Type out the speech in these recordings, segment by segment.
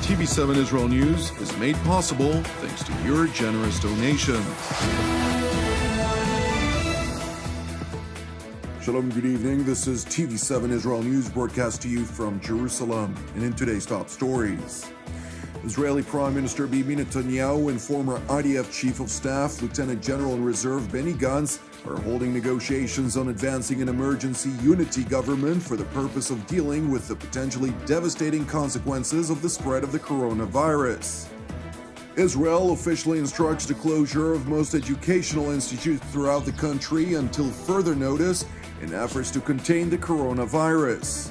TV7 Israel News is made possible thanks to your generous donations. Shalom, good evening. This is TV7 Israel News broadcast to you from Jerusalem. And in today's top stories, Israeli Prime Minister Bibi Netanyahu and former IDF Chief of Staff, Lieutenant General in Reserve Benny Gantz, are holding negotiations on advancing an emergency unity government for the purpose of dealing with the potentially devastating consequences of the spread of the coronavirus. Israel officially instructs the closure of most educational institutes throughout the country until further notice in efforts to contain the coronavirus.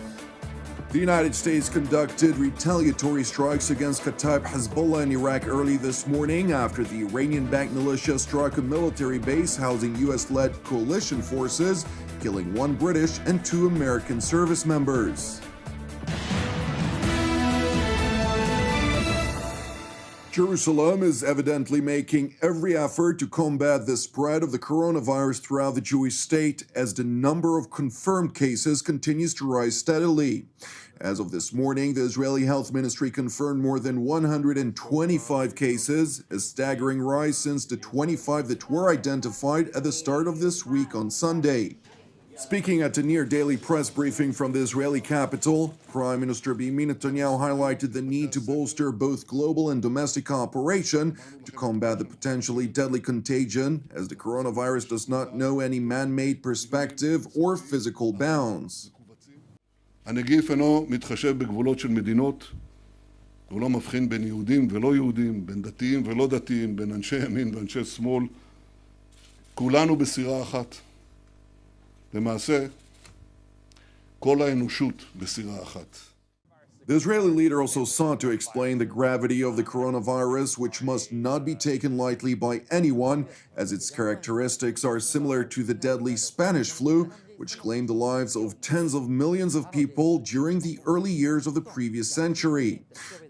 The United States conducted retaliatory strikes against Kataib Hezbollah in Iraq early this morning after the Iranian-backed militia struck a military base housing U.S.-led coalition forces, killing 1 British and 2 American service members. Jerusalem is evidently making every effort to combat the spread of the coronavirus throughout the Jewish state as the number of confirmed cases continues to rise steadily. As of this morning, the Israeli Health Ministry confirmed more than 125 cases, a staggering rise since the 25 that were identified at the start of this week on Sunday. Speaking at a near-daily press briefing from the Israeli capital, Prime Minister Benjamin Netanyahu highlighted the need to bolster both global and domestic cooperation to combat the potentially deadly contagion, as the coronavirus does not know any man-made perspective or physical bounds. הנגיף אינו מתחשב בגבולות של מדינות, הוא לא מבחין בין יהודים ולא יהודים, בין דתיים ולא דתיים, בין אנשי ימין ואנשי שמאל. כולנו בסירה אחת. למעשה, כל האנושות בסירה אחת. The Israeli leader also sought to explain the gravity of the coronavirus, which must not be taken lightly by anyone, as its characteristics are similar to the deadly Spanish flu, which claimed the lives of tens of millions of people during the early years of the previous century.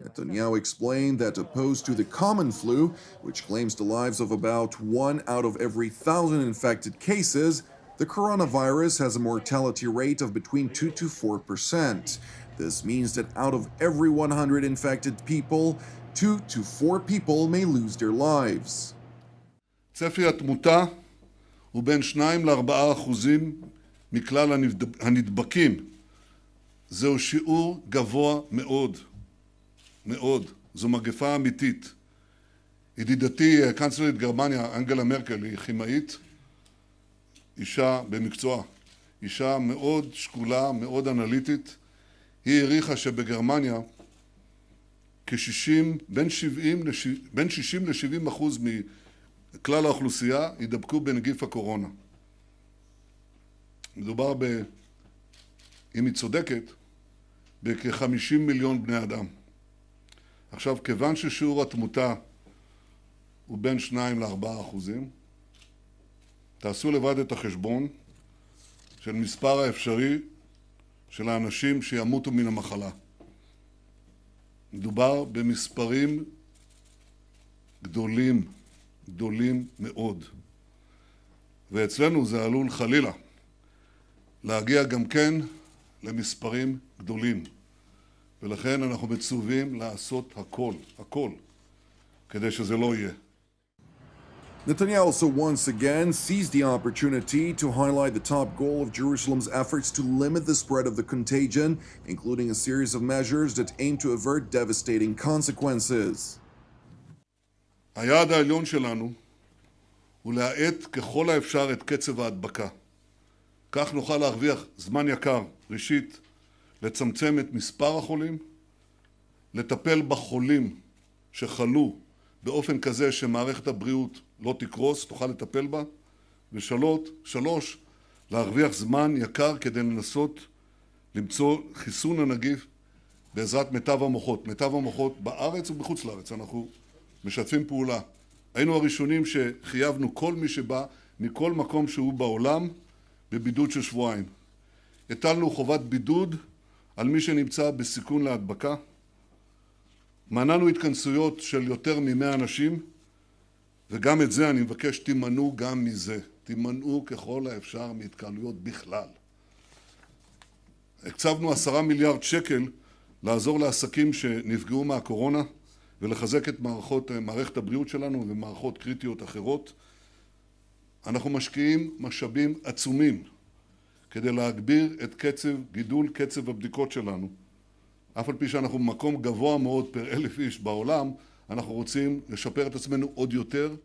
Netanyahu explained that opposed to the common flu, which claims the lives of about 1 out of every 1,000 infected cases, the coronavirus has a mortality rate of between 2 to 4%. This means that out of every 100 infected people, 2 to 4 people may lose their lives. צפי התמותה הוא בין 2 ל-4% מכלל הנדבקים. זהו שיעור גבוה מאוד, מאוד. זו מגפה אמיתית. ידידתי, קנצלרית גרמניה, אנגלה מרקל, היא כימאית, אישה במקצוע, אישה מאוד שקולה, מאוד אנליטית. היא העריכה שבגרמניה בין 60 ל-70% מכלל האוכלוסייה ידבקו בנגיף הקורונה. מדובר אם היא צודקת, בכ-50 מיליון בני אדם. עכשיו, כיוון ששיעור התמותה הוא בין 2 ל-4%, תעשו לבד את החשבון של מספר האפשרי של האנשים שימותו מן המחלה. מדובר במספרים גדולים, גדולים מאוד. ואצלנו זה עלול חלילה להגיע גם כן למספרים גדולים. ולכן אנחנו מצווים לעשות הכל, כדי שזה לא יהיה. Netanyahu also once again seized the opportunity to highlight the top goal of Jerusalem's efforts to limit the spread of the contagion, including a series of measures that aim to avert devastating consequences. היעד העליון שלנו הוא להאט ככל האפשר את קצב ההדבקה. כך נוכל להרוויח זמן יקר, ראשית, לצמצם את מספר החולים, לטפל בחולים שחלו באופן כזה שמערכת הבריאות לא תקרוס, תוכל לטפל בה, ושלוש, להרוויח זמן יקר כדי לנסות למצוא חיסון הנגיף בעזרת מיטב המוחות. מיטב המוחות בארץ ובחוץ לארץ, אנחנו משתפים פעולה. היינו הראשונים שחייבנו כל מי שבא מכל מקום שהוא בעולם בבידוד של 2 שבועות. הטלנו חובת בידוד על מי שנמצא בסיכון להדבקה. מנענו התכנסויות של יותר מ-100 אנשים, וגם את זה אני מבקש, תימנעו גם מזה. תימנעו ככל האפשר מהתקהלויות בכלל. הקצבנו 10 מיליארד שקל לעזור לעסקים שנפגעו מהקורונה ולחזק את מערכת הבריאות שלנו ומערכות קריטיות אחרות. אנחנו משקיעים משאבים עצומים כדי להגביר את גידול קצב הבדיקות שלנו. אף על פי שאנחנו במקום גבוה מאוד פר 1,000 איש בעולם, אנחנו רוצים לשפר את עצמנו עוד יותר.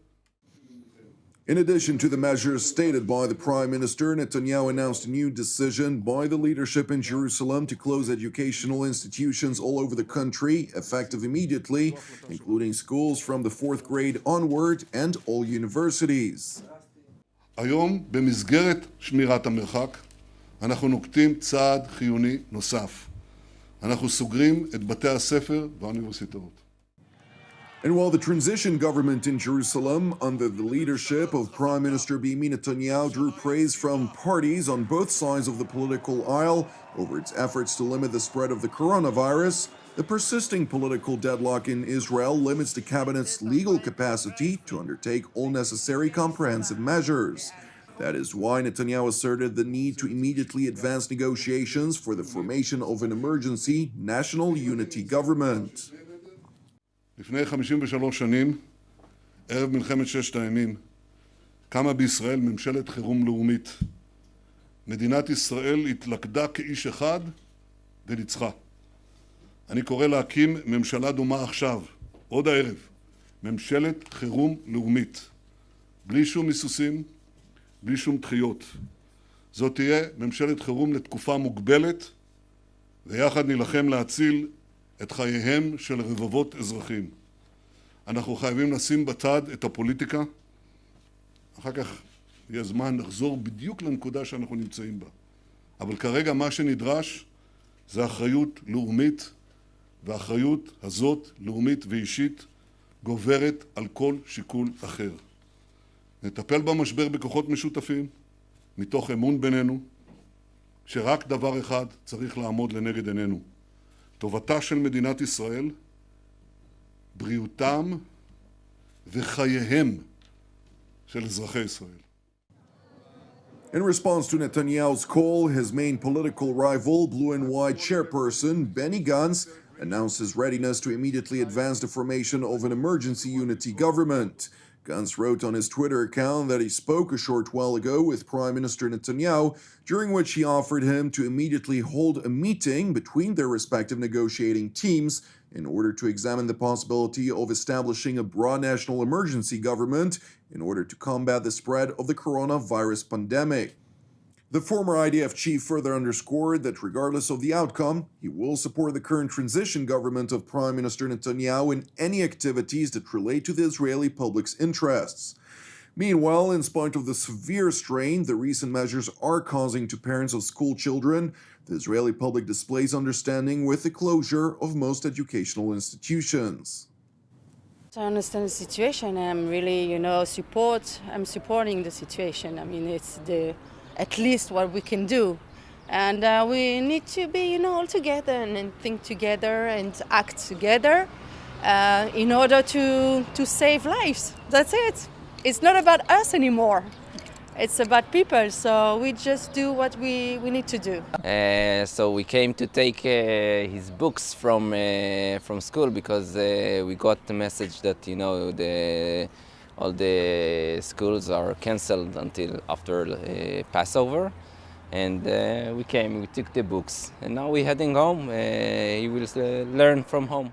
In addition to the measures stated by the Prime Minister, Netanyahu announced a new decision by the leadership in Jerusalem to close educational institutions all over the country, effective immediately, including schools from the 4th grade onward and all universities. היום, במסגרת שמירת המרחק, אנחנו נוקטים צעד חיוני נוסף. אנחנו סוגרים את בתי הספר והאוניברסיטאות. And while the transition government in Jerusalem, under the leadership of Prime Minister Aimee Netanyahu, drew praise from parties on both sides of the political aisle over its efforts to limit the spread of the coronavirus, the persisting political deadlock in Israel limits the cabinet's legal capacity to undertake all necessary comprehensive measures. That is why Netanyahu asserted the need to immediately advance negotiations for the formation of an emergency national unity government. לפני 53 שנים, ערב מלחמת ששת הימים, קמה בישראל ממשלת חירום לאומית. מדינת ישראל התלכדה כאיש אחד וניצחה. אני קורא להקים ממשלה דומה עכשיו, עוד הערב, ממשלת חירום לאומית. בלי שום היסוסים, בלי שום דחיות. זאת תהיה ממשלת חירום לתקופה מוגבלת, ויחד נילחם להציל את חייהם של רבבות אזרחים. אנחנו חייבים לשים בצד את הפוליטיקה, אחר כך יהיה זמן לחזור בדיוק לנקודה שאנחנו נמצאים בה. אבל כרגע מה שנדרש זה אחריות לאומית, והאחריות הזאת, לאומית ואישית, גוברת על כל שיקול אחר. נטפל במשבר בכוחות משותפים, מתוך אמון בינינו, שרק דבר אחד צריך לעמוד לנגד עינינו. טובתה של מדינת ישראל, בריאותם וחייהם של אזרחי ישראל. In response to Netanyahu's call, his main political rival, Blue and White chairperson Benny Gantz, announced his readiness to immediately advance the formation of an emergency unity government. Gantz wrote on his Twitter account that he spoke a short while ago with Prime Minister Netanyahu, during which he offered him to immediately hold a meeting between their respective negotiating teams in order to examine the possibility of establishing a broad national emergency government in order to combat the spread of the coronavirus pandemic. The former IDF chief further underscored that regardless of the outcome, he will support the current transition government of Prime Minister Netanyahu in any activities that relate to the Israeli public's interests. Meanwhile, in spite of the severe strain the recent measures are causing to parents of school children, the Israeli public displays understanding with the closure of most educational institutions. I understand the situation. I'm really, I'm supporting the situation. I mean, it's at least what we can do. And we need to be, all together and think together and act together in order to save lives. That's it. It's not about us anymore. It's about people, so we just do what we need to do. So we came to take his books from school because we got the message that, all the schools are cancelled until after Passover. And we took the books, and now we're heading home. He will learn from home.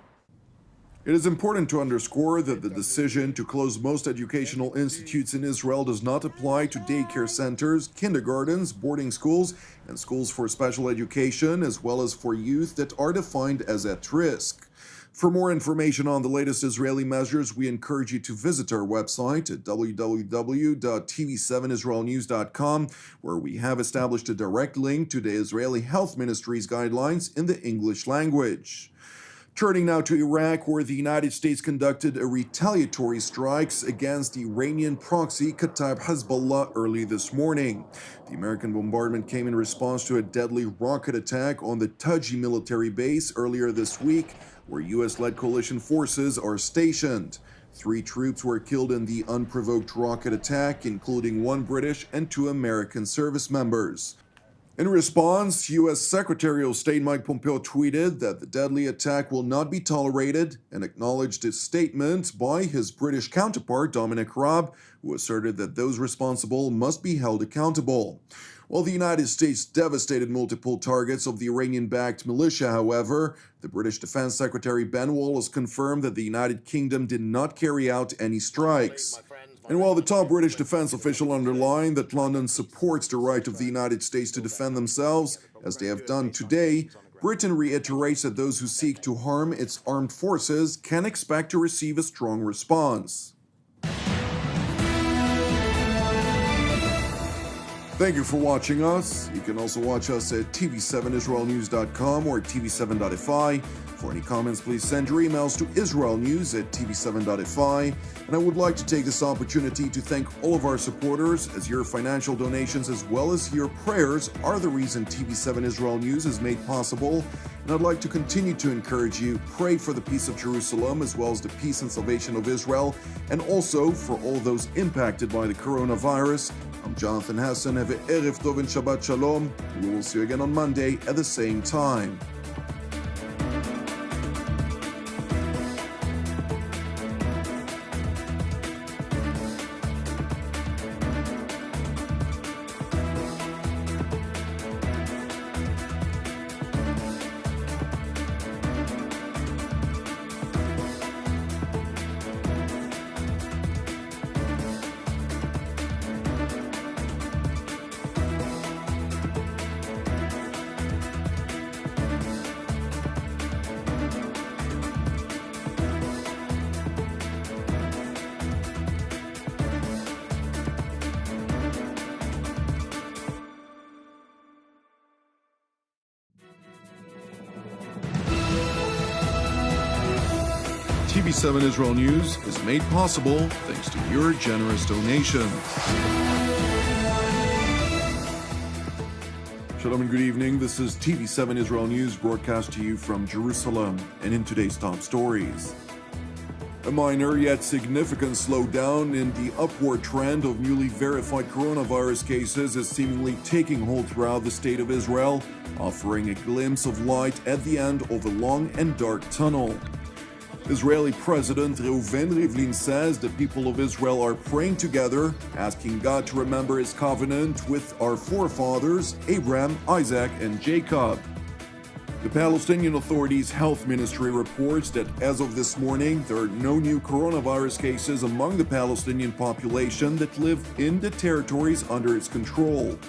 It is important to underscore that the decision to close most educational institutes in Israel does not apply to daycare centers, kindergartens, boarding schools, and schools for special education, as well as for youth that are defined as at risk. For more information on the latest Israeli measures, we encourage you to visit our website at www.tv7israelnews.com, where we have established a direct link to the Israeli Health Ministry's guidelines in the English language. Turning now to Iraq, where the United States conducted a retaliatory strikes against the Iranian proxy Kataib Hezbollah early this morning. The American bombardment came in response to a deadly rocket attack on the Taji military base earlier this week, where U.S.-led coalition forces are stationed. 3 troops were killed in the unprovoked rocket attack, including 1 British and 2 American service members. In response, U.S. Secretary of State Mike Pompeo tweeted that the deadly attack will not be tolerated and acknowledged a statement by his British counterpart Dominic Raab, who asserted that those responsible must be held accountable. While the United States devastated multiple targets of the Iranian-backed militia, however, the British Defense Secretary Ben Wallace confirmed that the United Kingdom did not carry out any strikes. And while the top British defense official underlined that London supports the right of the United States to defend themselves, as they have done today, Britain reiterates that those who seek to harm its armed forces can expect to receive a strong response. Thank you for watching us. You can also watch us at tv7israelnews.com or tv7.fi. For any comments, please send your emails to israelnews@tv7.fi. And I would like to take this opportunity to thank all of our supporters, as your financial donations as well as your prayers are the reason TV7 Israel News is made possible. And I'd like to continue to encourage you, pray for the peace of Jerusalem as well as the peace and salvation of Israel, and also for all those impacted by the coronavirus. I'm Jonathan Hassan. Have a Erev Tov and Shabbat Shalom. We will see you again on Monday at the same time. TV7 Israel News is made possible thanks to your generous donations. Shalom and good evening. This is TV7 Israel News broadcast to you from Jerusalem, and in today's top stories. A minor yet significant slowdown in the upward trend of newly verified coronavirus cases is seemingly taking hold throughout the state of Israel, offering a glimpse of light at the end of a long and dark tunnel. Israeli President Reuven Rivlin says the people of Israel are praying together, asking God to remember his covenant with our forefathers, Abraham, Isaac, and Jacob. The Palestinian Authority's health ministry reports that as of this morning, there are no new coronavirus cases among the Palestinian population that live in the territories under its control.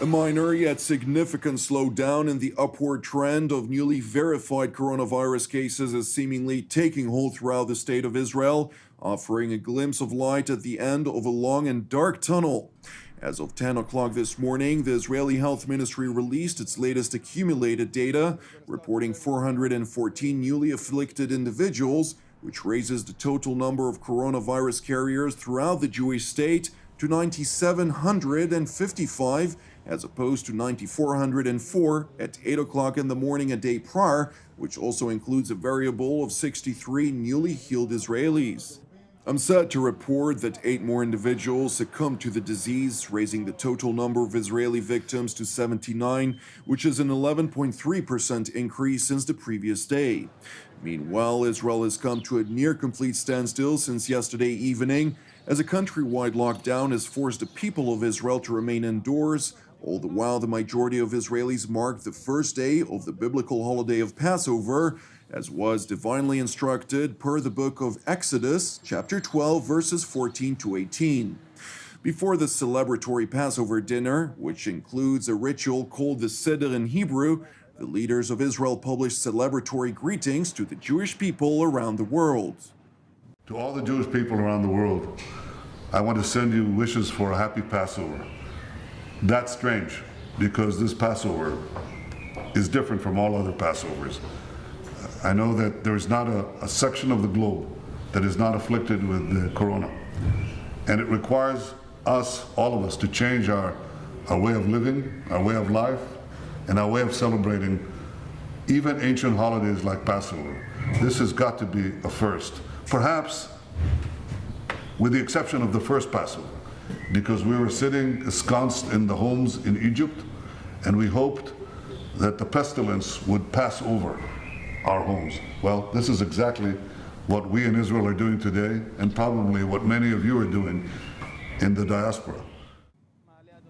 A minor yet significant slowdown in the upward trend of newly verified coronavirus cases is seemingly taking hold throughout the state of Israel, offering a glimpse of light at the end of a long and dark tunnel. As of 10 o'clock this morning, the Israeli Health Ministry released its latest accumulated data, reporting 414 newly afflicted individuals, which raises the total number of coronavirus carriers throughout the Jewish state to 9,755, as opposed to 9,404 at 8 o'clock in the morning a day prior, which also includes a variable of 63 newly healed Israelis. I'm sad to report that 8 more individuals succumbed to the disease, raising the total number of Israeli victims to 79, which is an 11.3% increase since the previous day. Meanwhile, Israel has come to a near-complete standstill since yesterday evening, as a countrywide lockdown has forced the people of Israel to remain indoors. All the while, the majority of Israelis marked the first day of the biblical holiday of Passover, as was divinely instructed per the book of Exodus, chapter 12, verses 14 to 18. Before the celebratory Passover dinner, which includes a ritual called the Seder in Hebrew, the leaders of Israel published celebratory greetings to the Jewish people around the world. To all the Jewish people around the world, I want to send you wishes for a happy Passover. That's strange, because this Passover is different from all other Passovers. I know that there is not a section of the globe that is not afflicted with the corona. And it requires us, all of us, to change our way of living, our way of life, and our way of celebrating even ancient holidays like Passover. This has got to be a first. Perhaps, with the exception of the first Passover, because we were sitting ensconced in the homes in Egypt, and we hoped that the pestilence would pass over our homes. Well, this is exactly what we in Israel are doing today, and probably what many of you are doing in the diaspora.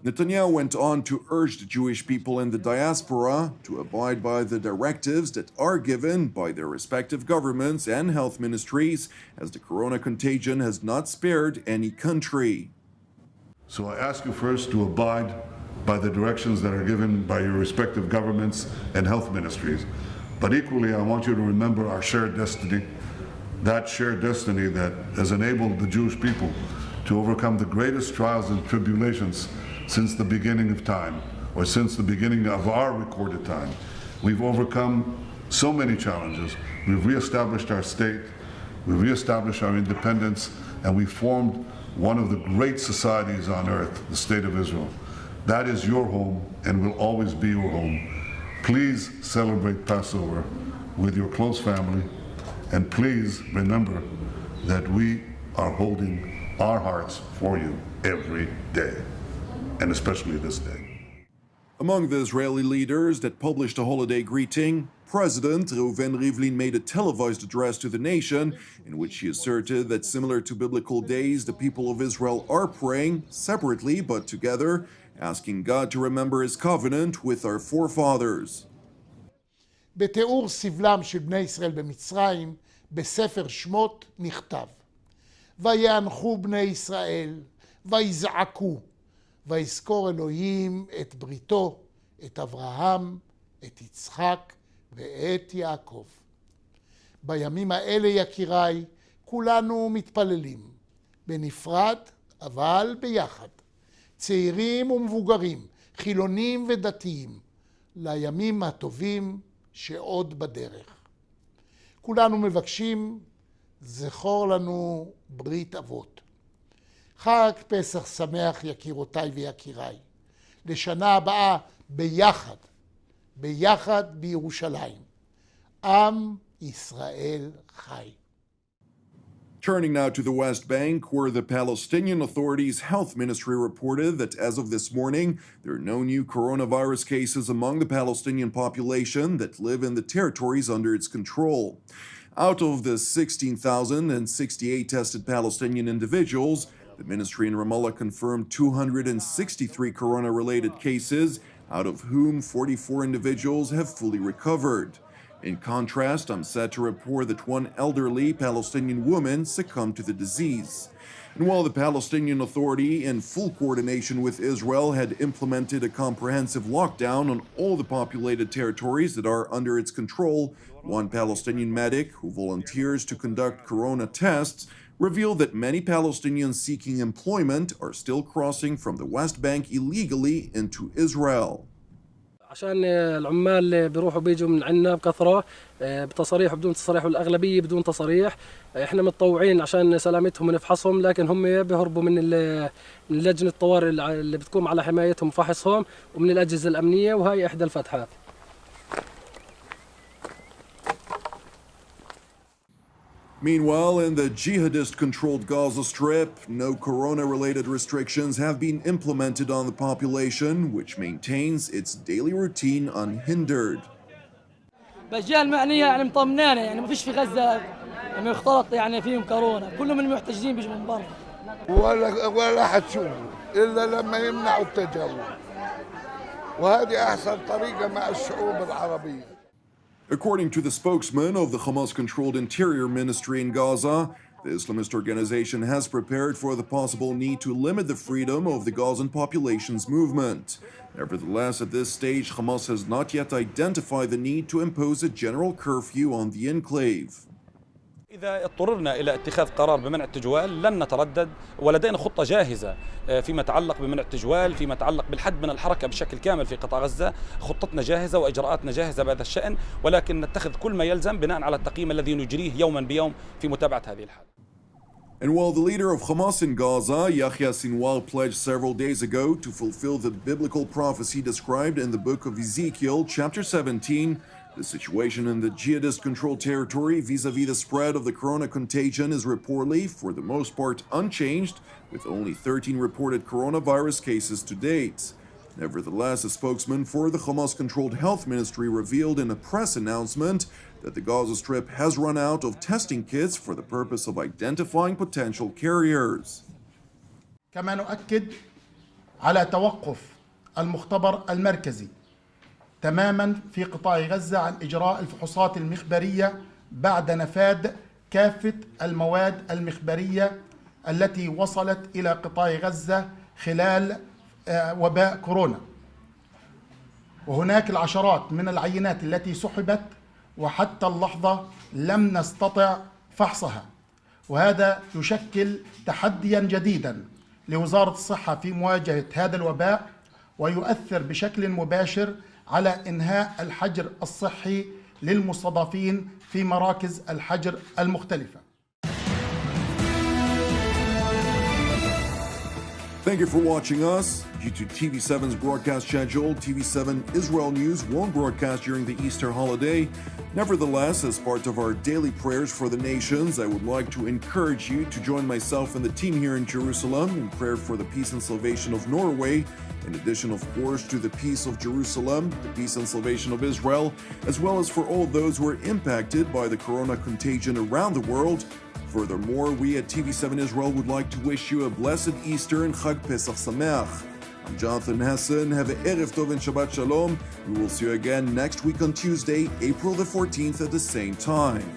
Netanyahu went on to urge the Jewish people in the diaspora to abide by the directives that are given by their respective governments and health ministries, as the corona contagion has not spared any country. So I ask you first to abide by the directions that are given by your respective governments and health ministries. But equally, I want you to remember our shared destiny, that shared destiny that has enabled the Jewish people to overcome the greatest trials and tribulations since the beginning of time, or since the beginning of our recorded time. We've overcome so many challenges. We've reestablished our state, we've reestablished our independence, and we formed one of the great societies on earth, the State of Israel. That is your home and will always be your home. Please celebrate Passover with your close family, and please remember that we are holding our hearts for you every day, and especially this day. Among the Israeli leaders that published a holiday greeting, President Reuven Rivlin made a televised address to the nation in which he asserted that, similar to biblical days, the people of Israel are praying separately but together, asking God to remember his covenant with our forefathers. בתיאור סבלם של בני ישראל במצרים, בספר שמות נכתב: ויאנחו בני ישראל, ויזעקו, ויזכור אלוהים את בריתו, את אברהם, את יצחק ואת יעקב. בימים האלה, יקיריי, כולנו מתפללים, בנפרד אבל ביחד, צעירים ומבוגרים, חילונים ודתיים, לימים הטובים שעוד בדרך. כולנו מבקשים, זכור לנו ברית אבות. חג פסח שמח, יקירותיי ויקיריי. לשנה הבאה ביחד, ביחד בירושלים. עם ישראל חי. Turning now to the West Bank, where the Palestinian Authority's health ministry reported that as of this morning, there are no new coronavirus cases among the Palestinian population that live in the territories under its control. Out of the 16,068 tested Palestinian individuals, the ministry in Ramallah confirmed 263 corona-related cases, out of whom 44 individuals have fully recovered. In contrast, I'm sad to report that one elderly Palestinian woman succumbed to the disease. And while the Palestinian Authority, in full coordination with Israel, had implemented a comprehensive lockdown on all the populated territories that are under its control, one Palestinian medic who volunteers to conduct corona tests revealed that many Palestinians seeking employment are still crossing from the West Bank illegally into Israel. عشان العمال بيروحوا بيجوا من عنا بكثرة بتصاريح وبدون تصاريح، والأغلبية بدون تصاريح. احنا متطوعين عشان سلامتهم ونفحصهم، لكن هم بيهربوا من لجنة الطوارئ اللي بتقوم على حمايتهم وفحصهم، ومن الأجهزة الأمنية، وهي إحدى الفتحات. Meanwhile, in the jihadist-controlled Gaza Strip, no corona-related restrictions have been implemented on the population, which maintains its daily routine unhindered. بالجهة المعنية يعني مطمنانة، يعني ما فيش في غزة يعني يختلط يعني فيهم كورونا، كلهم المحتجزين بيجوا من برا. ولا حتشوفوا إلا لما يمنعوا التجول، وهذه أحسن طريقة مع الشعوب العربية. According to the spokesman of the Hamas-controlled Interior Ministry in Gaza, the Islamist organization has prepared for the possible need to limit the freedom of the Gazan population's movement. Nevertheless, at this stage, Hamas has not yet identified the need to impose a general curfew on the enclave. إذا اضطررنا إلى اتخاذ قرار بمنع التجوال لن نتردد، ولدينا خطة جاهزة فيما يتعلق بمنع التجوال، فيما يتعلق بالحد من الحركة بشكل كامل في قطاع غزة. خطتنا جاهزة وإجراءاتنا جاهزة بهذا الشأن، ولكن نتخذ كل ما يلزم بناء على التقييم الذي نجريه يوما بيوم في متابعة هذه الحالة. And while the leader of Hamas in Gaza, Yahya Sinwar, pledged several days ago to fulfill the biblical prophecy described in the book of Ezekiel, chapter 17, The situation in the jihadist-controlled territory vis-à-vis the spread of the corona contagion is reportedly, for the most part, unchanged, with only 13 reported coronavirus cases to date. Nevertheless, a spokesman for the Hamas-controlled health ministry revealed in a press announcement that the Gaza Strip has run out of testing kits for the purpose of identifying potential carriers. كما نؤكد على توقف المختبر المركزي تماما في قطاع غزة عن إجراء الفحوصات المخبرية بعد نفاذ كافة المواد المخبرية التي وصلت إلى قطاع غزة خلال وباء كورونا. وهناك العشرات من العينات التي سحبت وحتى اللحظة لم نستطع فحصها، وهذا يشكل تحديا جديدا لوزارة الصحة في مواجهة هذا الوباء، ويؤثر بشكل مباشر على إنهاء الحجر الصحي للمستضعفين في مراكز الحجر المختلفة. Thank you for watching us. Due to TV7's broadcast schedule, TV7 Israel News won't broadcast during the Easter holiday. Nevertheless, as part of our daily prayers for the nations, I would like to encourage you to join myself and the team here in Jerusalem in prayer for the peace and salvation of Norway, in addition, of course, to the peace of Jerusalem, the peace and salvation of Israel, as well as for all those who are impacted by the corona contagion around the world. Furthermore, we at TV7 Israel would like to wish you a blessed Easter and Chag Pesach Sameach. I'm Jonathan Hessen. Have a Erev Tov and Shabbat Shalom. We will see you again next week on Tuesday, April the 14th at the same time.